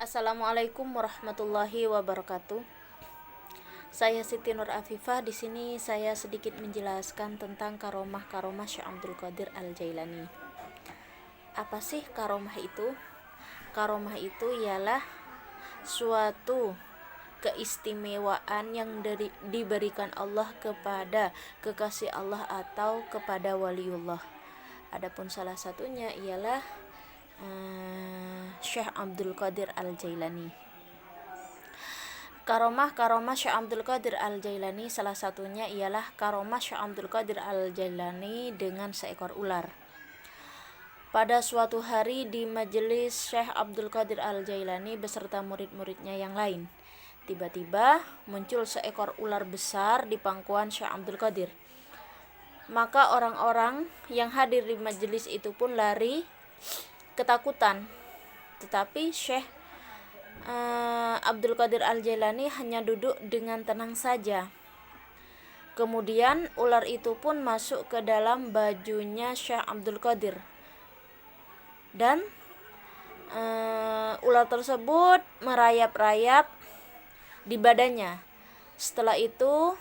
Assalamualaikum warahmatullahi wabarakatuh. Saya Siti Nur Afifah. Di sini saya sedikit menjelaskan tentang karomah-karomah Syekh Abdul Qadir Al-Jailani. Apa sih karomah itu? Karomah itu ialah suatu keistimewaan yang diberikan Allah kepada kekasih Allah atau kepada waliullah. Adapun salah satunya ialah Syekh Abdul Qadir Al-Jailani. Karomah Syekh Abdul Qadir Al-Jailani salah satunya ialah karomah Syekh Abdul Qadir Al-Jailani dengan seekor ular. Pada suatu hari di majelis Syekh Abdul Qadir Al-Jailani beserta murid-muridnya yang lain, tiba-tiba muncul seekor ular besar di pangkuan Syekh Abdul Qadir. Maka orang-orang yang hadir di majelis itu pun lari ketakutan. Tetapi Syekh Abdul Qadir Al-Jailani hanya duduk dengan tenang saja. Kemudian ular itu pun masuk ke dalam bajunya Syekh Abdul Qadir. Dan ular tersebut merayap-rayap di badannya. Setelah itu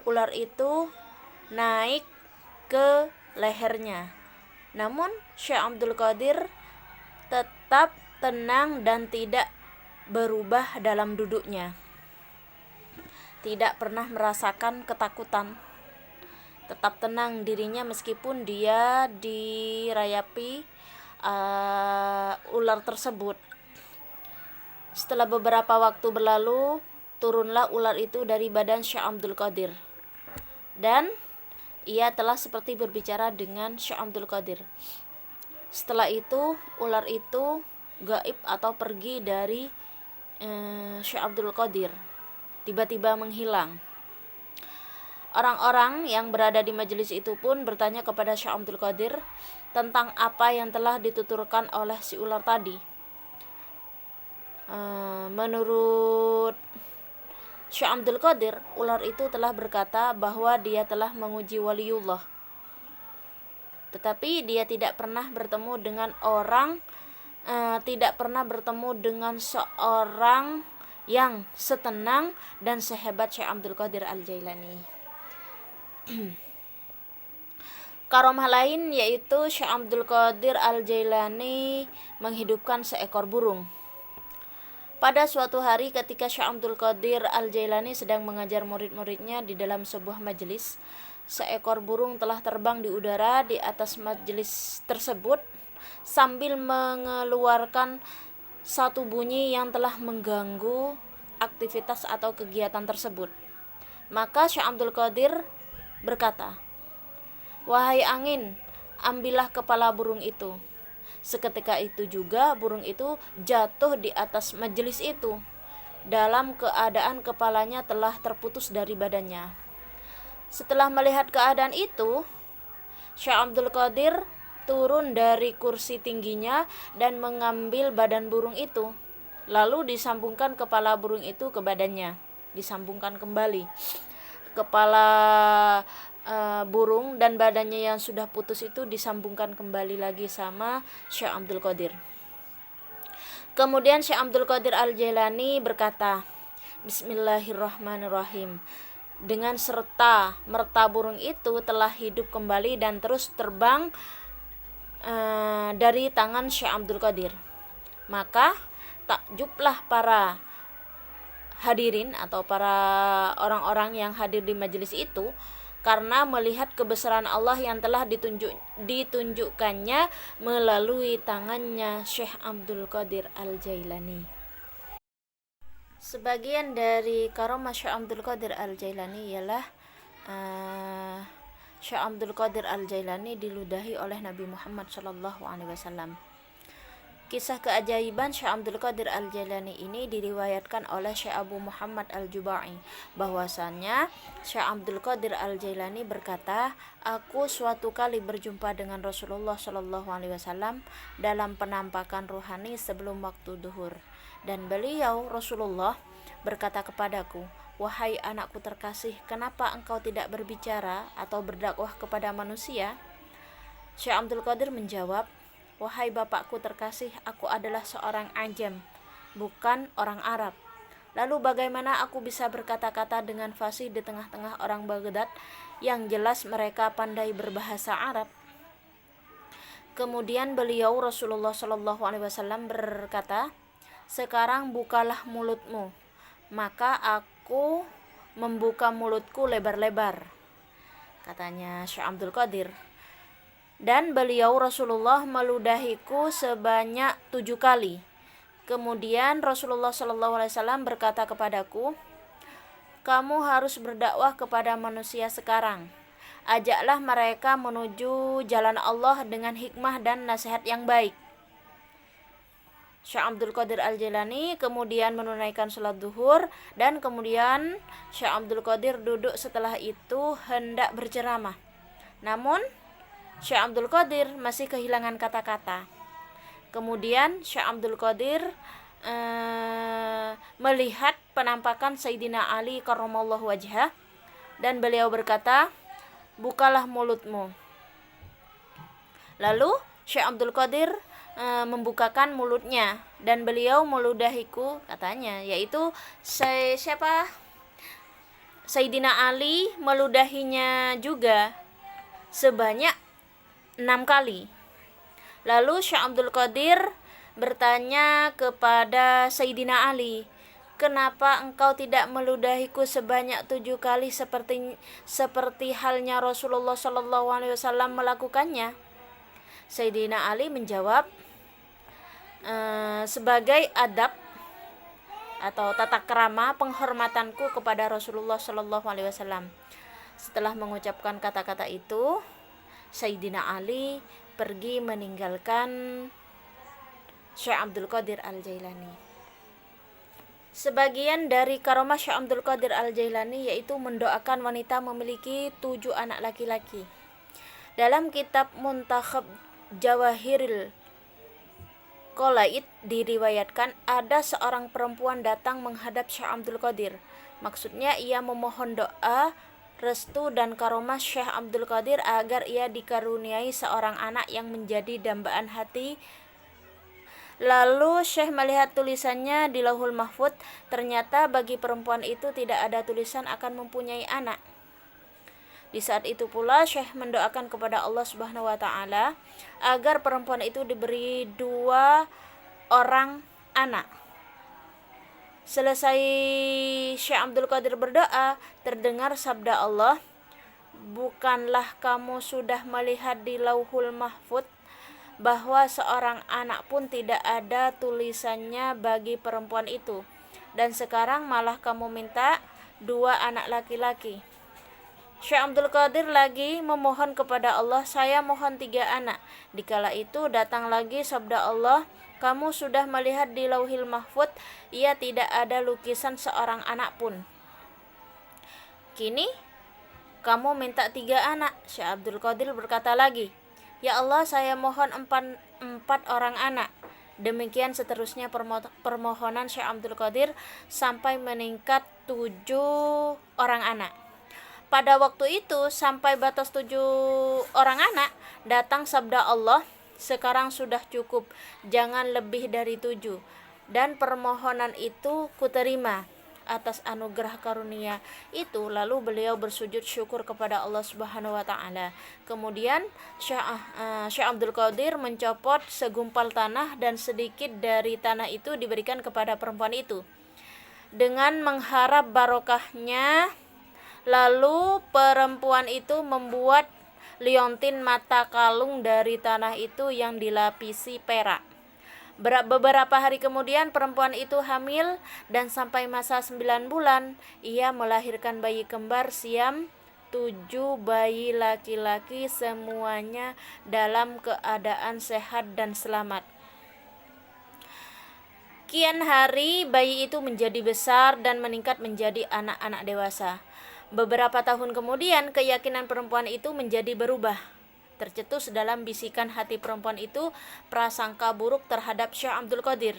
ular itu naik ke lehernya. Namun Syekh Abdul Qadir tetap tenang dan tidak berubah dalam duduknya. Tidak pernah merasakan ketakutan. Tetap tenang dirinya meskipun dia dirayapi ular tersebut. Setelah beberapa waktu berlalu, turunlah ular itu dari badan Syekh Abdul Qadir. Dan ia telah seperti berbicara dengan Syekh Abdul Qadir. Setelah itu, ular itu gaib atau pergi dari Syekh Abdul Qadir, tiba-tiba menghilang. Orang-orang yang berada di majelis itu pun bertanya kepada Syekh Abdul Qadir tentang apa yang telah dituturkan oleh si ular tadi. Menurut Syekh Abdul Qadir, ular itu telah berkata bahwa dia telah menguji waliullah, tetapi dia tidak pernah bertemu dengan seorang yang setenang dan sehebat Syekh Abdul Qadir Al-Jailani. Karomah lain yaitu Syekh Abdul Qadir Al-Jailani menghidupkan seekor burung. Pada suatu hari ketika Syekh Abdul Qadir Al-Jailani sedang mengajar murid-muridnya di dalam sebuah majelis, seekor burung telah terbang di udara di atas majelis tersebut sambil mengeluarkan satu bunyi yang telah mengganggu aktivitas atau kegiatan tersebut. Maka Syekh Abdul Qadir berkata, "Wahai angin, ambillah kepala burung itu." Seketika itu juga burung itu jatuh di atas majelis itu dalam keadaan kepalanya telah terputus dari badannya. Setelah melihat keadaan itu, Syekh Abdul Qadir turun dari kursi tingginya dan mengambil badan burung itu. Lalu disambungkan kepala burung itu ke badannya. Disambungkan kembali. Kepala burung dan badannya yang sudah putus itu disambungkan kembali lagi sama Syekh Abdul Qadir. Kemudian Syekh Abdul Qadir Al-Jailani berkata, "Bismillahirrahmanirrahim." Dengan serta merta burung itu telah hidup kembali dan terus terbang dari tangan Syekh Abdul Qadir. Maka takjublah para hadirin atau para orang-orang yang hadir di majelis itu karena melihat kebesaran Allah yang telah ditunjukkannya melalui tangannya Syekh Abdul Qadir Al-Jailani. Sebagian dari karomah Syekh Abdul Qadir Al-Jailani ialah Syekh Abdul Qadir Al-Jailani diludahi oleh Nabi Muhammad SAW. Kisah keajaiban Syekh Abdul Qadir Al-Jailani ini diriwayatkan oleh Syekh Abu Muhammad Al-Jubai bahwasannya Syekh Abdul Qadir Al-Jailani berkata, "Aku suatu kali berjumpa dengan Rasulullah SAW dalam penampakan rohani sebelum waktu duhur, dan beliau Rasulullah berkata kepadaku, 'Wahai anakku terkasih, kenapa engkau tidak berbicara atau berdakwah kepada manusia?' Syekh Abdul Qadir menjawab, 'Wahai bapakku terkasih, aku adalah seorang ajam bukan orang Arab. Lalu bagaimana aku bisa berkata-kata dengan fasih di tengah-tengah orang Baghdad yang jelas mereka pandai berbahasa Arab? Kemudian beliau Rasulullah Shallallahu Alaihi Wasallam berkata, sekarang bukalah mulutmu. Maka aku membuka mulutku lebar-lebar, katanya Syekh Abdul Qadir. Dan beliau Rasulullah meludahiku sebanyak 7 kali. Kemudian Rasulullah SAW berkata kepadaku, kamu harus berdakwah kepada manusia sekarang. Ajaklah mereka menuju jalan Allah dengan hikmah dan nasihat yang baik. Syekh Abdul Qadir Al-Jailani kemudian menunaikan sholat duhur, dan kemudian Syekh Abdul Qadir duduk setelah itu hendak berceramah. Namun Syekh Abdul Qadir masih kehilangan kata-kata. Kemudian Syekh Abdul Qadir melihat penampakan Sayyidina Ali karramallahu wajhah, dan beliau berkata, bukalah mulutmu. Lalu Syekh Abdul Qadir membukakan mulutnya, dan beliau meludahiku, katanya, yaitu Sayyidina Ali meludahinya juga sebanyak 6 kali. Lalu Syekh Abdul Qadir bertanya kepada Sayyidina Ali, kenapa engkau tidak meludahiku sebanyak 7 kali seperti halnya Rasulullah Shallallahu Alaihi Wasallam melakukannya? Sayyidina Ali menjawab, sebagai adab atau tata krama penghormatanku kepada Rasulullah Shallallahu Alaihi Wasallam. Setelah mengucapkan kata-kata itu, Sayyidina Ali pergi meninggalkan Syekh Abdul Qadir Al-Jailani. Sebagian dari karamah Syekh Abdul Qadir Al-Jailani yaitu mendoakan wanita memiliki 7 anak laki-laki. Dalam kitab Muntakhab Jawahiril Qolaid diriwayatkan ada seorang perempuan datang menghadap Syekh Abdul Qadir. Maksudnya ia memohon doa, restu dan karomah Syekh Abdul Qadir agar ia dikaruniai seorang anak yang menjadi dambaan hati. Lalu Syekh melihat tulisannya di Lauhul Mahfuz, ternyata bagi perempuan itu tidak ada tulisan akan mempunyai anak. Di saat itu pula Syekh mendoakan kepada Allah Subhanahu wa taala agar perempuan itu diberi 2 orang anak. Selesai Syekh Abdul Qadir berdoa, terdengar sabda Allah, bukanlah kamu sudah melihat di Lauhul Mahfuz bahwa seorang anak pun tidak ada tulisannya bagi perempuan itu, dan sekarang malah kamu minta 2 anak laki-laki. Syekh Abdul Qadir lagi memohon kepada Allah, saya mohon 3 anak. Dikala itu datang lagi sabda Allah, kamu sudah melihat di Lauhil Mahfuz, ia tidak ada lukisan seorang anak pun. Kini kamu minta 3 anak. Syekh Abdul Qadir berkata lagi, ya Allah, saya mohon 4 orang anak. Demikian seterusnya permohonan Syekh Abdul Qadir sampai meningkat 7 orang anak. Pada waktu itu sampai batas 7 orang anak, datang sabda Allah, sekarang sudah cukup, jangan lebih dari 7. Dan permohonan itu kuterima atas anugerah karunia itu. Lalu beliau bersujud syukur kepada Allah Subhanahu wa taala. Kemudian Syekh Abdul Qadir mencopot segumpal tanah, dan sedikit dari tanah itu diberikan kepada perempuan itu dengan mengharap barokahnya. Lalu perempuan itu membuat liontin mata kalung dari tanah itu yang dilapisi perak. Beberapa hari kemudian perempuan itu hamil, dan sampai masa 9 bulan ia melahirkan bayi kembar Siam, 7 bayi laki-laki, semuanya dalam keadaan sehat dan selamat. Kian hari bayi itu menjadi besar dan meningkat menjadi anak-anak dewasa. Beberapa tahun kemudian keyakinan perempuan itu menjadi berubah. Tercetus dalam bisikan hati perempuan itu prasangka buruk terhadap Syekh Abdul Qadir.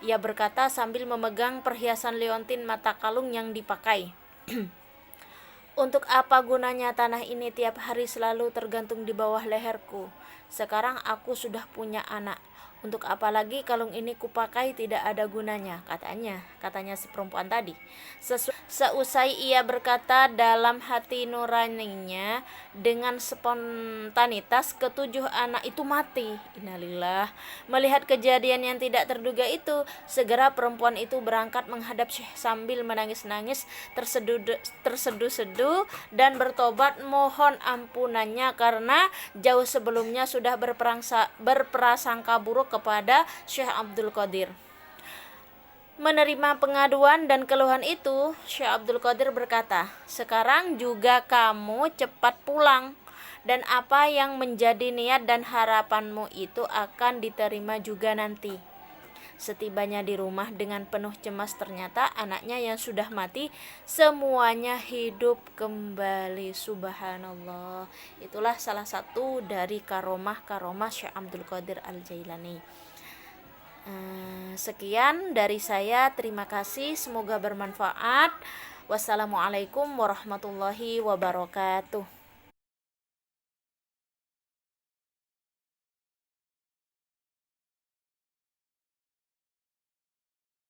Ia berkata sambil memegang perhiasan liontin mata kalung yang dipakai, untuk apa gunanya tanah ini tiap hari selalu tergantung di bawah leherku? Sekarang aku sudah punya anak. Untuk apa lagi kalung ini kupakai, tidak ada gunanya, katanya si perempuan tadi. Seusai ia berkata dalam hati nuraninya, dengan spontanitas ketujuh anak itu mati. Innalillah. Melihat kejadian yang tidak terduga itu, segera perempuan itu berangkat menghadap Syekh sambil menangis-nangis, terseduh-seduh dan bertobat mohon ampunannya karena jauh sebelumnya sudah berprasangka buruk kepada Syekh Abdul Qadir. Menerima pengaduan dan keluhan itu, Syekh Abdul Qadir berkata, "Sekarang juga kamu cepat pulang, dan apa yang menjadi niat dan harapanmu itu akan diterima juga nanti." Setibanya di rumah dengan penuh cemas, ternyata anaknya yang sudah mati semuanya hidup kembali. Subhanallah. Itulah salah satu dari karomah Syekh Abdul Qadir Al-Jailani. Sekian dari saya, terima kasih, semoga bermanfaat. Wassalamualaikum warahmatullahi wabarakatuh.